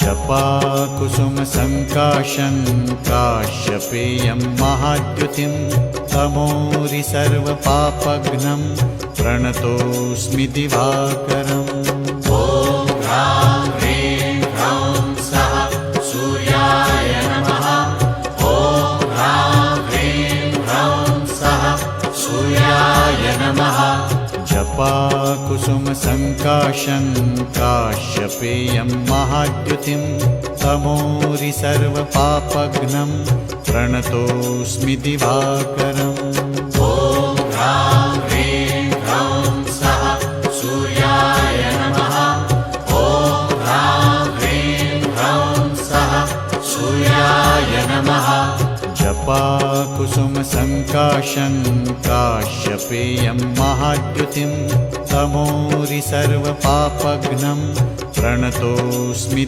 जपाकुसुमसङ्काशं काश्यपेयं महाद्युतिं तमोरि सर्वपापघ्नं प्रणतोऽस्मि दिवाकरम्। ॐ ह्रां ह्रीं ह्रौं सः सूर्याय नमः। ॐ ह्रां ह्रीं ह्रौं सः सूर्याय नमः। जपाकुसुमसङ्काशं काश्यपेयं महाद्युतिं तमोरि सर्वपापघ्नं प्रणतोऽस्मि दिवाकरम्। ॐ ह्रां ह्रीं ह्रौं सः सूर्याय नमः। ॐ ह्रां ह्रीं ह्रौं सः सूर्याय नमः। जपाकुसुमसङ्काशं काश्यपेयं महाद्युतिं तमोरि सर्वपापघ्नं प्रणतोऽस्मि